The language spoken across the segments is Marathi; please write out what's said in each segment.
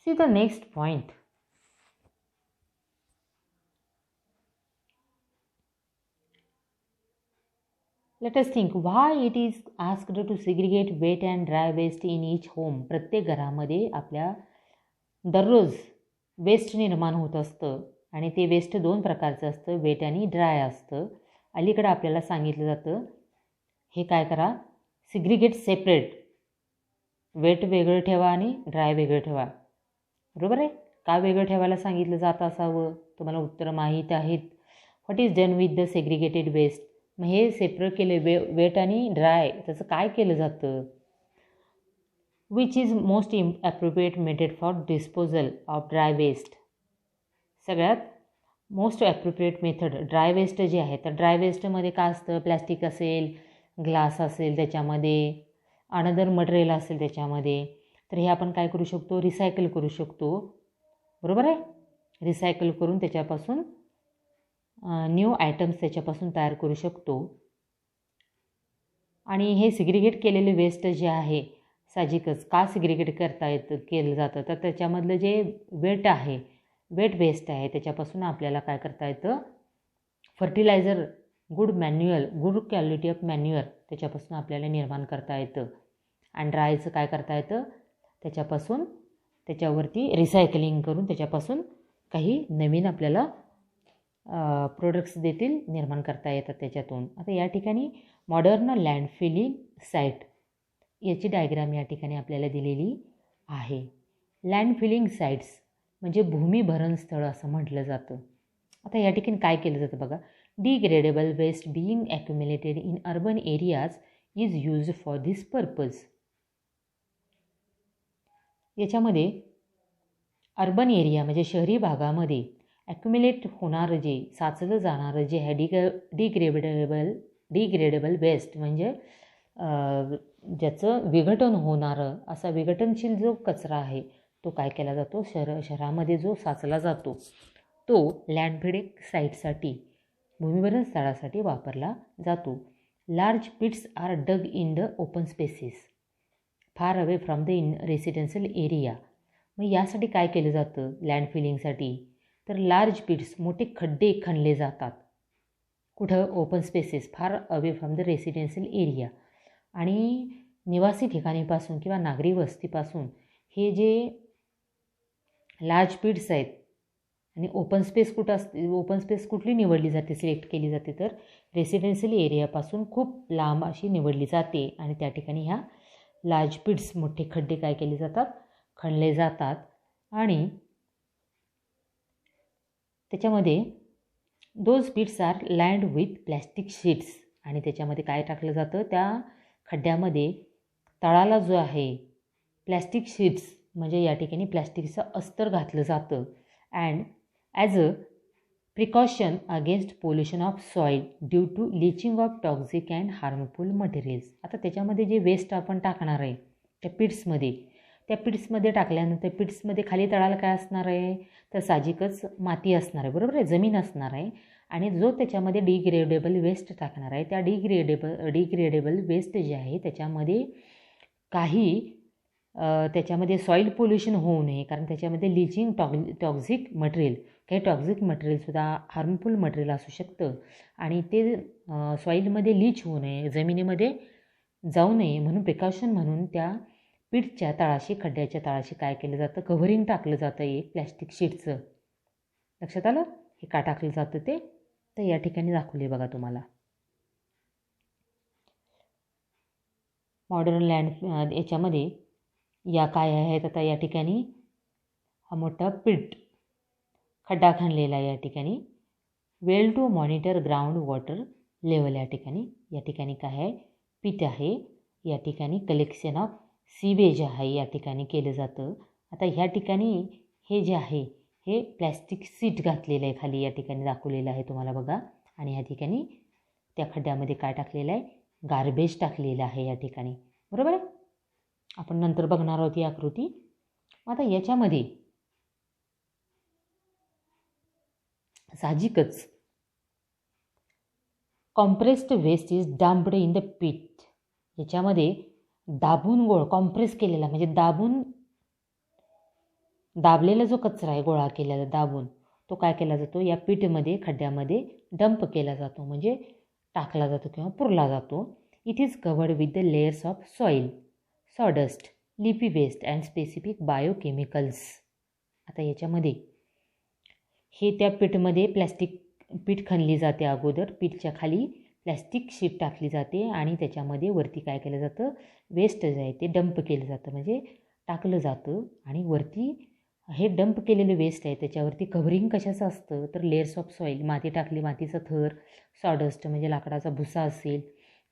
See the next point. Let us think why it is asked to segregate wet and dry waste in each home. प्रत्येक घरामध्ये आपल्या दररोज वेस्ट निर्माण होत असतं आणि ते वेस्ट दोन प्रकारचं असतं, वेट आणि ड्राय असतं. अलीकडे आपल्याला सांगितलं जातं हे काय करा, सिग्रिगेट सेपरेट, वेट वेगळं ठेवा आणि ड्राय वेगळं ठेवा. बरोबर आहे. का वेगळं ठेवायला सांगितलं जात असावं तुम्हाला उत्तर माहीत आहेत. What is done with the segregated waste. मग हे सेपरेट केले वेट आणि ड्राय त्याचं काय केलं जातं. Which is most appropriate method for disposal of dry waste. सगळ्यात most appropriate method dry waste जे आहे तर ड्राय वेस्टमध्ये काय असतं, प्लॅस्टिक असेल, ग्लास असेल, त्याच्यामध्ये अनदर मटेरियल असेल त्याच्यामध्ये, तर हे आपण काय करू शकतो, रिसायकल करू शकतो. बरोबर आहे. रिसायकल करून त्याच्यापासून न्यू आयटम्स त्याच्यापासून तयार करू शकतो. आणि हे सिग्रिगेट केलेले वेस्ट जे आहे साहजिकच का सिग्रिगेट केलं जातं तर त्याच्यामधलं जे वेट आहे, वेट वेस्ट आहे त्याच्यापासून आपल्याला काय करता येतं, fertiliser, good quality of manure त्याच्यापासून आपल्याला निर्माण करता येतं. आणि ड्रायचं काय करता येतं, त्याच्यावरती रिसायकलिंग करून त्याच्यापासून काही नवीन आपल्याला प्रोडक्ट्स देखील निर्माण करता येतात त्याच्यातून. आता या ठिकाणी मॉडर्न लँडफिलिंग साईट याची डायग्राम या ठिकाणी आपल्याला दिलेली आहे. लँडफिलिंग साईट्स म्हणजे भूमिभरण स्थळ असं म्हटलं जातं. आता या ठिकाणी काय केलं जातं बघा, degradable waste being accumulated in urban areas is used for this purpose. याच्यामध्ये अर्बन एरिया म्हणजे शहरी भागामध्ये ॲक्युम्युलेट होणारं जे साचलं जाणारं जे आहे डिग्रेडेबल वेस्ट म्हणजे ज्याचं विघटन होणारं असा विघटनशील जो कचरा आहे तो काय केला जातो, शहरामध्ये जो साचला जातो तो लँडफिलिंग साईटसाठी, भूमिभरण स्थळासाठी वापरला जातो. Large pits are dug in the open spaces far away from the residential area. मग यासाठी काय केलं जातं लँडफिलिंगसाठी, तर लार्ज पिट्स मोठे खड्डे खणले जातात. कुठं, open spaces far away from the residential area. आणि निवासी ठिकाणीपासून किंवा नागरी वस्तीपासून हे जे लार्ज पिट्स आहेत आणि ओपन स्पेस कुठं असते, ओपन स्पेस कुठली निवडली जाते, सिलेक्ट केली जाते तर रेसिडेन्शियल एरियापासून खूप लांब अशी निवडली जाते. आणि त्या ठिकाणी ह्या लार्ज पिट्स मोठे खड्डे काय केले जातात, खणले जातात. आणि त्याच्यामध्ये those पिट्स R land with plastic sheets. आणि त्याच्यामध्ये काय टाकलं जातं, त्या खड्ड्यामध्ये तळाला जो आहे प्लॅस्टिक शीट्स म्हणजे या ठिकाणी प्लॅस्टिकचं अस्तर घातलं जातं. And as a precaution against pollution of soil due to leaching of toxic and harmful materials. आता त्याच्यामध्ये जे वेस्ट आपण टाकणार आहे त्या पिट्समध्ये टाकल्यानंतर पिट्समध्ये खाली तळाला काय असणार आहे, तर साहजिकच माती असणार आहे. बरोबर आहे, जमीन असणार आहे. आणि जो त्याच्यामध्ये डिग्रेडेबल वेस्ट टाकणार आहे त्या डिग्रेडेबल वेस्ट जे आहे त्याच्यामध्ये काही त्याच्यामध्ये सॉईल पोल्युशन होऊ नये, कारण त्याच्यामध्ये लिचिंग टॉक्झिक मटेरियल, काही टॉक्झिक मटेरियलसुद्धा हार्मफुल मटेरियल असू शकतं आणि ते सॉईलमध्ये लीच होऊ नये, जमिनीमध्ये जाऊ नये म्हणून प्रिकॉशन म्हणून त्या पिठच्या तळाशी, खड्ड्याच्या तळाशी काय केलं जातं, कव्हरिंग टाकलं जातं एक प्लॅस्टिक शीटचं. लक्षात आलं हे का टाकलं जातं ते, तर या ठिकाणी दाखवले बघा तुम्हाला. मॉडर्न लँड याच्यामध्ये या काय आहेत, आता या ठिकाणी हा मोठा पिट खड्डा खणलेला या ठिकाणी. Well to monitor ground water level या ठिकाणी काय आहे, पिट आहे. या ठिकाणी कलेक्शन ऑफ सीवेज आहे या ठिकाणी केलं जातं. आता ह्या ठिकाणी हे जे आहे हे प्लॅस्टिक सीट घातलेलं आहे खाली, या ठिकाणी दाखवलेलं आहे तुम्हाला बघा. आणि ह्या ठिकाणी त्या खड्ड्यामध्ये काय टाकलेलं आहे, गार्बेज टाकलेलं आहे या ठिकाणी. बरोबर आहे, आपण नंतर बघणार आहोत ही आकृती. आता याच्यामध्ये साहजिकच compressed waste is dumped in the pit. याच्यामध्ये दाबून कॉम्प्रेस केलेला म्हणजे दाबून दाबलेला जो कचरा आहे गोळा केलेला दाबून तो काय केला जातो या पीठमध्ये खड्ड्यामध्ये डंप केला जातो म्हणजे टाकला जातो किंवा पुरला जातो. It is covered with the layers of soil, sawdust, leafy waste and specific biochemicals. आता याच्यामध्ये हे त्या पीठमध्ये पीठ खणली जाते अगोदर. पीठच्या खाली प्लॅस्टिक शीट टाकली जाते आणि त्याच्यामध्ये वरती काय केलं जातं वेस्ट जे आहे ते डंप केलं जातं म्हणजे टाकलं जातं. आणि वरती हे डंप केलेलं वेस्ट आहे त्याच्यावरती कव्हरिंग कशाचं असतं तर लेयर्स ऑफ सॉईल, माती टाकली मातीचा थर, सॉडस्ट म्हणजे लाकडाचा भुसा असेल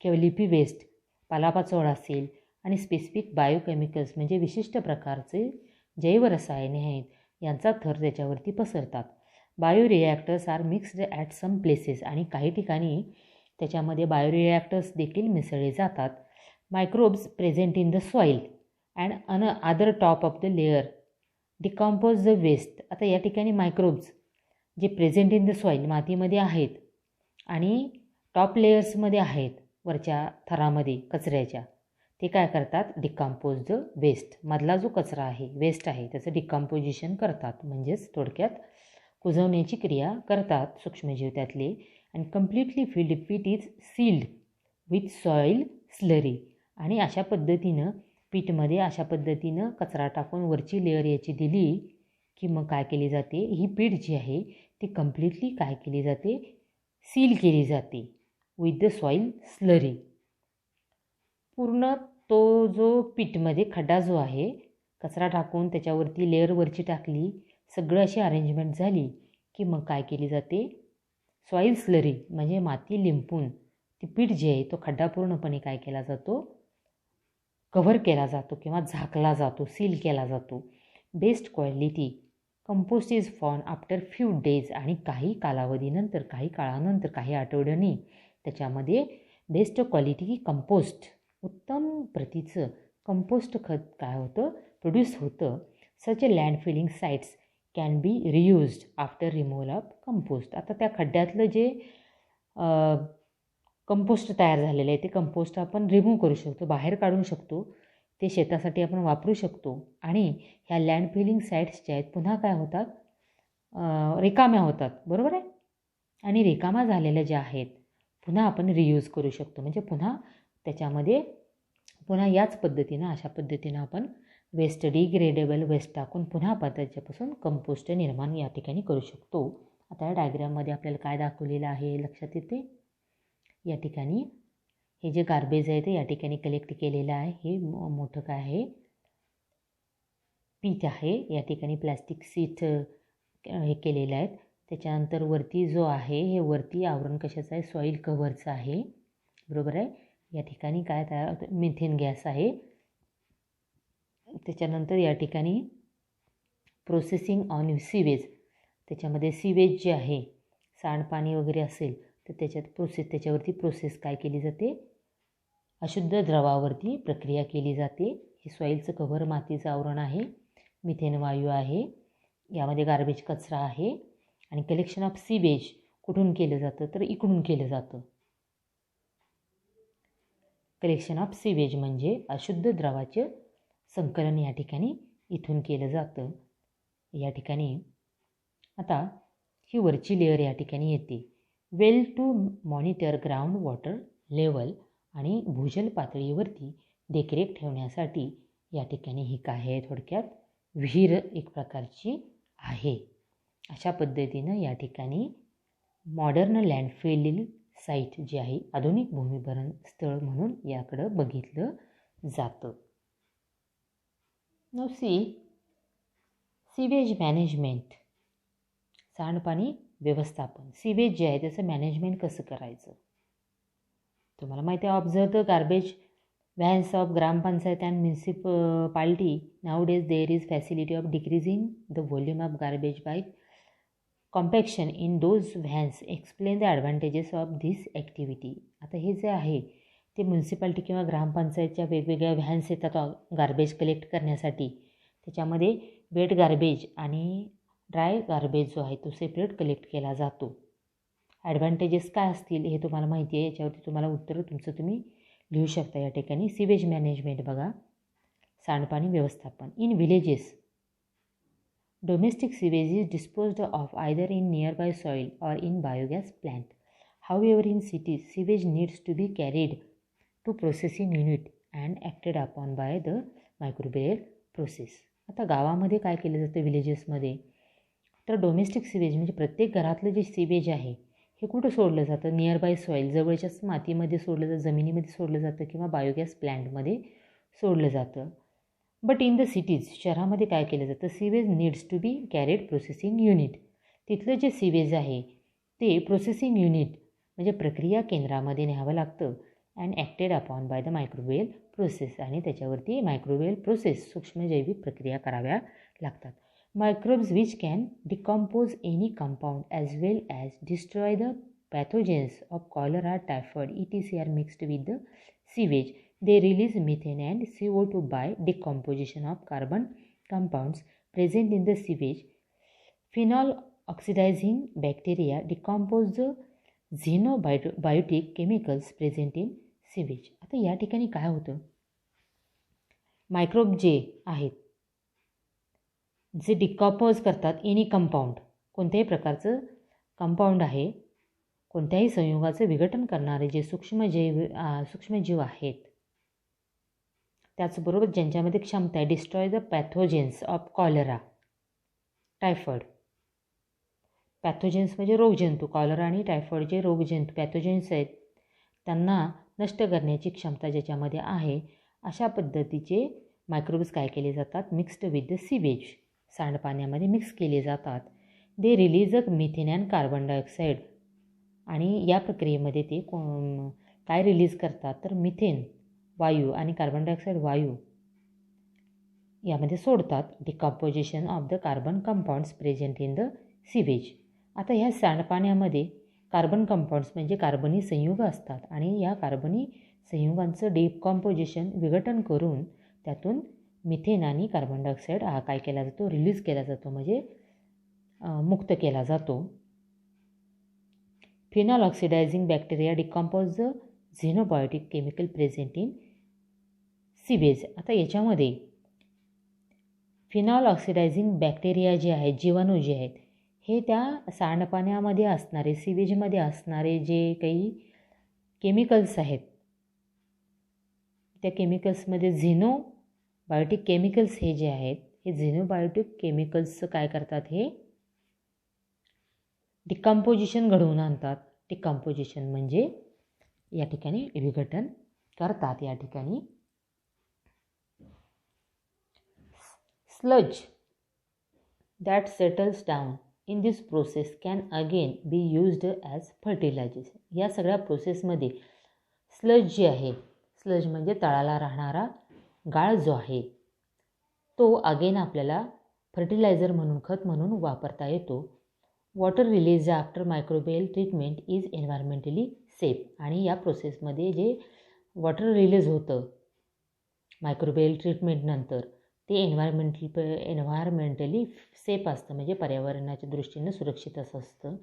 किंवा लिपी वेस्ट पालापाचोळा असेल आणि स्पेसिफिक बायोकेमिकल्स म्हणजे विशिष्ट प्रकारचे जैवरसायने आहेत यांचा थर त्याच्यावरती पसरतात. Bioreactors are mixed at some places आणि काही ठिकाणी त्याच्यामध्ये बायोरिॲक्टर्स देखील मिसळले जातात. Microbes present in the soil and other top of the layer decompose the waste. आता या ठिकाणी मायक्रोब्स जे प्रेझेंट इन द सॉईल मातीमध्ये आहेत आणि टॉप लेयर्समध्ये आहेत वरच्या थरामध्ये कचऱ्याच्या, ते काय करतात डिकम्पोज द वेस्ट. मधला जो कचरा आहे वेस्ट आहे त्याचं डिकम्पोजिशन करतात म्हणजेच थोडक्यात कुजवण्याची क्रिया करतात सूक्ष्मजीव त्यातले. And completely filled pit is sealed with soil slurry. आणि अशा पद्धतीनं पीठमध्ये अशा पद्धतीनं कचरा टाकून वरची लेअर याची दिली की मग काय केली जाते ही पीठ जी आहे ती कम्प्लिटली काय केली जाते सील केली जाते विथ द सॉईल स्लरी. पूर्ण तो जो पीठमध्ये खड्डा जो आहे कचरा टाकून त्याच्यावरती लेअरवरची टाकली सगळं अशी अरेंजमेंट झाली की मग काय केली जाते सॉईल स्लरी म्हणजे माती लिंपून ती पीठ जे आहे तो खड्डा पूर्णपणे काय केला जातो कव्हर केला जातो किंवा झाकला जातो सील केला जातो. Best quality compost is found after few days. आणि काही कालावधीनंतर काही काळानंतर काही आठवड्यांनी त्याच्यामध्ये बेस्ट क्वालिटी कंपोस्ट उत्तम प्रतीचं कंपोस्ट खत काय होतं प्रोड्यूस होतं. Such a land filling sites can be reused after removal of compost. आता त्या खड्ड्यातलं जे कंपोस्ट तयार झालेलं आहे ते कंपोस्ट आपण रिमूव्ह करू शकतो, बाहेर काढू शकतो, ते शेतासाठी आपण वापरू शकतो. आणि ह्या लँड फिलिंग साईट्स ज्या आहेत पुन्हा काय होतात रिकाम्या होतात बरोबर आहे. आणि रिकामा झालेल्या ज्या आहेत पुन्हा आपण रियूज करू शकतो म्हणजे पुन्हा त्याच्यामध्ये पुन्हा याच पद्धतीनं अशा पद्धतीनं आपण वेस्ट डिग्रेडेबल वेस्ट टाकून पुन्हा आपण त्याच्यापासून कंपोस्ट निर्माण या ठिकाणी करू शकतो. आता या डायग्राममध्ये आपल्याला काय दाखवलेलं आहे लक्षात येते. या ठिकाणी हे जे गार्बेज आहे ते या ठिकाणी कलेक्ट केलेलं आहे. हे मोठं काय आहे पीठ आहे. या ठिकाणी प्लॅस्टिक सीट हे केलेलं आहेत. त्याच्यानंतर वरती जो आहे हे वरती आवरण कशाचं आहे सॉईल कव्हरचं आहे बरोबर आहे. या ठिकाणी काय तयार होतं मिथेन गॅस आहे. त्याच्यानंतर या ठिकाणी प्रोसेसिंग ऑन सीवेज त्याच्यामध्ये सीवेज जे आहे सांडपाणी वगैरे असेल तर त्याच्यावरती प्रोसेस काय केली जाते अशुद्ध द्रवावरती प्रक्रिया केली जाते. हे सॉईलचं कव्हर मातीचं आवरण आहे, मिथेन वायू आहे, यामध्ये गार्बेज कचरा आहे. आणि कलेक्शन ऑफ सीवेज कुठून केलं जातं तर इकडून केलं जातं. कलेक्शन ऑफ सीवेज म्हणजे अशुद्ध द्रवाचे संकलन या ठिकाणी इथून केलं जातं. या ठिकाणी आता ही वरची लेअर या ठिकाणी येते. Well to monitor ground water level आणि भूजल पातळीवरती देखरेख ठेवण्यासाठी या ठिकाणी ही काय आहे थोडक्यात विहीर एक प्रकारची आहे. अशा पद्धतीनं या ठिकाणी मॉडर्न लँडफिलिंग साईट जी आहे आधुनिक भूमिभरण स्थळ म्हणून याकडं बघितलं जातं. नाउ सी सीवेज मॅनेजमेंट सांडपाणी व्यवस्थापन. सीवेज जे आहे त्याचं मॅनेजमेंट कसं करायचं तुम्हाला माहिती आहे. Observe the garbage vans of gram panchayat and municipality nowadays there is facility of decreasing the volume of garbage by compaction in those vans. Explain the advantages of this activity. आता हे जे आहे ते म्युन्सिपाल्टी किंवा ग्रामपंचायतच्या वेगवेगळ्या व्हॅन्स येतात गार्बेज कलेक्ट करण्यासाठी. त्याच्यामध्ये वेट गार्बेज आणि ड्राय गार्बेज जो आहे तो सेपरेट कलेक्ट केला जातो. ॲडव्हान्टेजेस काय असतील हे तुम्हाला माहिती आहे. याच्यावरती तुम्हाला उत्तरं तुमचं तुम्ही लिहू शकता या ठिकाणी. सीवेज मॅनेजमेंट बघा सांडपाणी व्यवस्थापन in व्हिलेजेस Domestic sewage is disposed of either in nearby soil or in biogas plant. However, in cities, sewage needs to be carried to processing unit and acted upon by the microbial process. आता गावामध्ये काय केलं जातं विलेजेसमध्ये, तर डोमेस्टिक सिवेज म्हणजे प्रत्येक घरातलं जे सिवेज आहे हे कुठं सोडलं जातं, नियरबाय सॉईल, जवळच्याच मातीमध्ये सोडलं जातं, जमिनीमध्ये सोडलं जातं किंवा बायोगॅस प्लॅन्टमध्ये सोडलं जातं. बट इन द सिटीज, शहरामध्ये काय केलं जातं, sewage needs to be carried processing unit. तिथलं जे सिवेज आहे ते प्रोसेसिंग युनिट म्हणजे प्रक्रिया केंद्रामध्ये न्यावं लागतं and acted upon by the microbial process, आणि त्याच्यावरती मायक्रोवेल प्रोसेस सूक्ष्मजैविक प्रक्रिया कराव्या लागतात. Microbes which can decompose any compound as well as destroy the pathogens of cholera, typhoid, etc. are mixed with the sewage. They release methane and CO2 by decomposition of carbon compounds present in the sewage. Phenol oxidizing bacteria decompose the xenobiotic chemicals present in sewage. आता या ठिकाणी काय होतं, मायक्रोब जे आहेत जे डिकॉम्पोज करतात एनी कंपाऊंड, कोणत्याही प्रकारचं कंपाऊंड आहे, कोणत्याही संयुगाचं विघटन करणारे जे सूक्ष्मजीव आहेत, त्याचबरोबर ज्यांच्यामध्ये क्षमता आहे destroy the pathogens of cholera, typhoid. Pathogens म्हणजे रोगजंतू, कॉलरा आणि टायफॉईड जे रोगजंतू पॅथोजेन्स आहेत त्यांना नष्ट करण्याची क्षमता ज्याच्यामध्ये आहे, अशा पद्धतीचे मायक्रोब्स काय केले जातात, मिक्स्ड विथ द सिवेज, सांडपाण्यामध्ये मिक्स केले जातात. They release a methane and carbon dioxide, आणि या प्रक्रियेमध्ये ते काय रिलीज करतात, तर मिथेन वायू आणि कार्बन डायऑक्साईड वायू यामध्ये सोडतात. Decomposition of the carbon compounds present in the sewage. आता ह्या सांडपाण्यामध्ये कार्बन कंपाऊंड्स म्हणजे कार्बनी संयुग असतात, आणि या कार्बनी संयुगांचं डिकॉम्पोजिशन विघटन करून त्यातून मिथेन आणि कार्बन डायऑक्साईड हा काय केला जातो, रिलीज केला जातो, म्हणजे मुक्त केला जातो. Phenol oxidising bacteria decompose the xenobiotic chemical present in sewage. आता याच्यामध्ये फिनॉल ऑक्सिडायझिंग बॅक्टेरिया जे आहेत, जीवाणू जे आहेत, हे त्या सांडपाण्यामध्ये असणारे, सिवेजमध्ये असणारे जे काही केमिकल्स आहेत, त्या केमिकल्समध्ये झेनोबायोटिक केमिकल्स हे जे आहेत, हे झेनोबायोटिक केमिकल्सचं काय करतात, हे डिकम्पोजिशन घडवून आणतात. डिकम्पोजिशन म्हणजे या ठिकाणी विघटन करतात. या ठिकाणी sludge that settles down in this process can again be used as fertilisers. या सगळ्या प्रोसेसमध्ये स्लज जे आहे, स्लज म्हणजे तळाला राहणारा गाळ जो आहे, तो अगेन आपल्याला फर्टिलायझर म्हणून, खत म्हणून वापरता येतो. Water release after microbial treatment is एन्व्हायरमेंटली safe. आणि या प्रोसेसमध्ये जे वॉटर रिलीज होतं मायक्रोबियल ट्रीटमेंटनंतर, ते एन्व्हायरमेंटली सेफ असतं, म्हणजे पर्यावरणाच्या दृष्टीनं सुरक्षित असं असतं.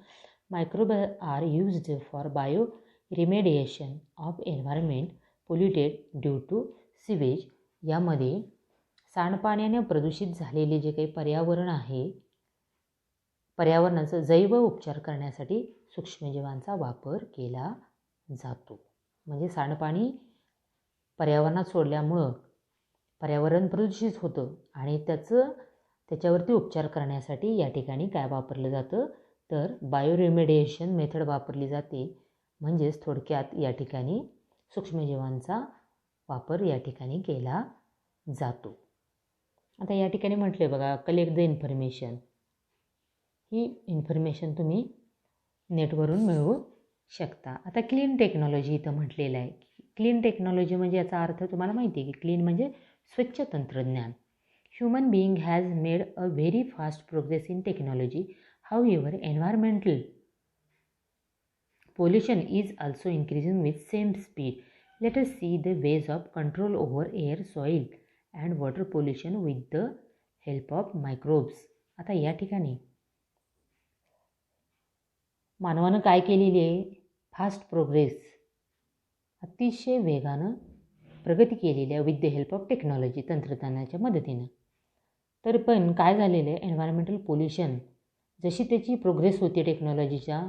Microbe are used for bioremediation of environment polluted due to sewage. यामध्ये सांडपाण्याने प्रदूषित झालेले जे काही पर्यावरण आहे, पर्यावरणाचं जैव उपचार करण्यासाठी सूक्ष्मजीवांचा वापर केला जातो. म्हणजे सांडपाणी पर्यावरणात सोडल्यामुळं पर्यावरण प्रदूषित होतं, आणि त्याच्यावरती उपचार करण्यासाठी या ठिकाणी काय वापरलं जातं, तर बायोरिमेडिएशन मेथड वापरली जाते. म्हणजेच थोडक्यात या ठिकाणी सूक्ष्मजीवांचा वापर या ठिकाणी केला जातो. आता या ठिकाणी म्हटले बघा, collect the information. He information तुम्ही नेटवरून मिळवू शकता. आता क्लीन टेक्नॉलॉजी इथं म्हटलेलं आहे. क्लीन टेक्नॉलॉजी म्हणजे याचा अर्थ तुम्हाला माहिती आहे की क्लीन म्हणजे स्वच्छ तंत्रज्ञान. Human being has made a very fast progress in technology. However environmental pollution is also increasing with same speed. Let us see the ways of control over air, soil and water pollution with the help of microbes. आता या ठिकाणी मानवानं काय केलेली आहे, फास्ट प्रोग्रेस, अतिशय वेगानं प्रगती केलेली आहे with the help of technology, तंत्रज्ञानाच्या मदतीनं. तर पण काय झालेलं आहे, एन्व्हायरमेंटल पोल्युशन जशी त्याची प्रोग्रेस होती टेक्नॉलॉजीच्या,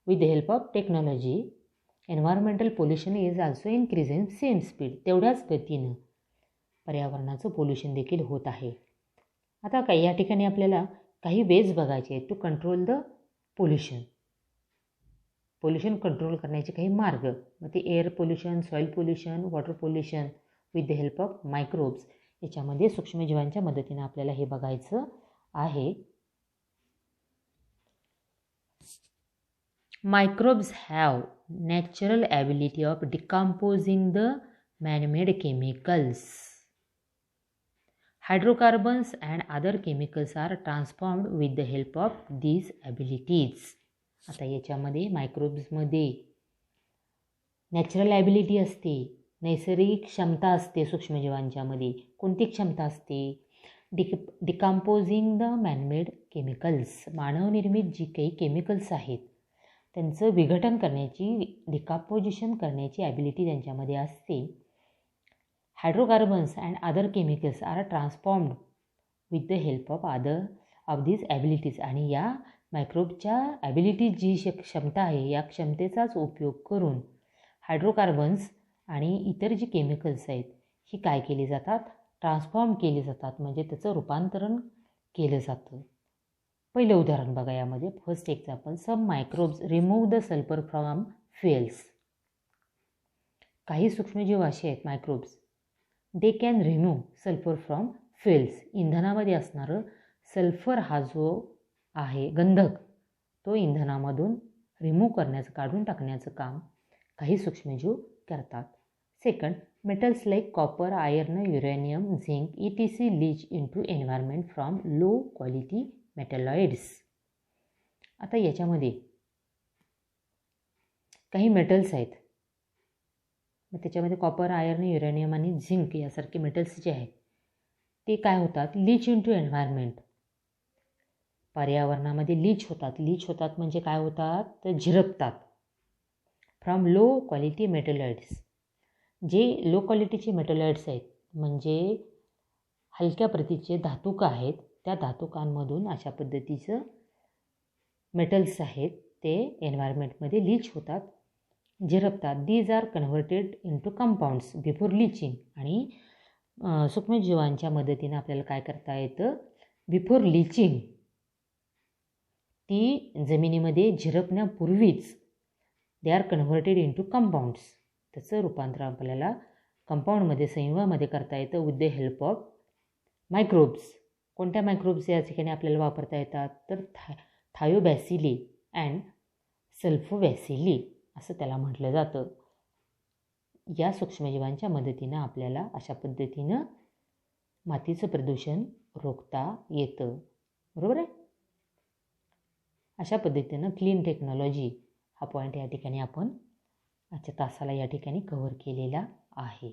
with the help of technology environmental pollution is also increase in same speed. तेवढ्याच गतीनं पर्यावरणाचं पोल्युशन देखील होत आहे. आता काही या ठिकाणी आपल्याला काही वेज बघायचे आहेत to control the pollution. Pollution control करण्याचे काही मार्ग, मग ते air pollution, soil pollution, water pollution with the help of microbes, याच्यामध्ये सूक्ष्मजीवांच्या मदतीनं आपल्याला हे बघायचं आहे. Microbes have natural ability of decomposing the man-made chemicals. Hydrocarbons and other chemicals are transformed with the help of these abilities. आता याच्यामध्ये मायक्रोब्समध्ये नॅचरल ॲबिलिटी असते, नैसर्गिक क्षमता असते सूक्ष्मजीवांच्यामध्ये. कोणती क्षमता असते? डिकम्पोजिंग द मॅनमेड केमिकल्स, मानवनिर्मित जी काही केमिकल्स आहेत त्यांचं विघटन करण्याची, डिकम्पोजिशन करण्याची ॲबिलिटी त्यांच्यामध्ये असते. Hydrocarbons and other chemicals are transformed with the help of these abilities. आणि या मायक्रोबच्या ॲबिलिटीज जी क्षमता आहे, या क्षमतेचाच उपयोग करून हायड्रोकार्बन्स आणि इतर जी केमिकल्स आहेत ही काय केली जातात? ट्रान्सफॉर्म केली जातात, म्हणजे त्याचं रूपांतरण केलं जातं. पहिलं उदाहरण बघा यामध्ये. First example, some microbes remove the sulphur from fuels. काही सूक्ष्मजीव असे आहेत microbes, they can remove sulphur from fuels. इंधनामध्ये असणारं सल्फर हा जो आहे गंधक, तो इंधनामधून रिमूव्ह करण्याचं, काढून टाकण्याचं काम काही सूक्ष्मजीव करतात. Second, metals like copper, iron, uranium, zinc ETC leach into environment from low quality metalloids. आता याच्यामध्ये काही मेटल्स आहेत, मग त्याच्यामध्ये कॉपर, आयर्न, युरेनियम आणि झिंक यासारखे मेटल्स जे आहेत ते काय होतात? लीच इनटू एन्व्हायरमेंट, पर्यावरणामध्ये लीच होतात म्हणजे काय होतात? तर झिरपतात. फ्रॉम लो क्वालिटी मेटलॉइड्स, जे लो क्वालिटीचे मेटलॉइड्स आहेत म्हणजे हलक्या प्रतीचे धातुक आहेत, त्या धातुकांमधून अशा पद्धतीचं मेटल्स आहेत ते एन्व्हायरमेंटमध्ये लीच होतात, झिरपतात. These are converted into compounds before leaching. आणि सूक्ष्मजीवांच्या मदतीनं आपल्याला काय करता येतं? बिफोर लिचिंग, ती जमिनीमध्ये झिरपण्यापूर्वीच they are converted into compounds, त्याचं रूपांतर आपल्याला कंपाऊंडमध्ये, संयुगामध्ये करता येतं with the help of microbes. कोणत्या मायक्रोब्स या ठिकाणी आपल्याला वापरता येतात? तर थायोबॅसिली अँड सल्फोबॅसिली असं त्याला म्हटलं जातं. या सूक्ष्मजीवांच्या मदतीनं आपल्याला अशा पद्धतीनं मातीचं प्रदूषण रोखता येतं. बरोबर आहे? अशा पद्धतीनं क्लीन टेक्नॉलॉजी हा पॉईंट या ठिकाणी आपण आजच्या तासाला या ठिकाणी कव्हर केलेला आहे.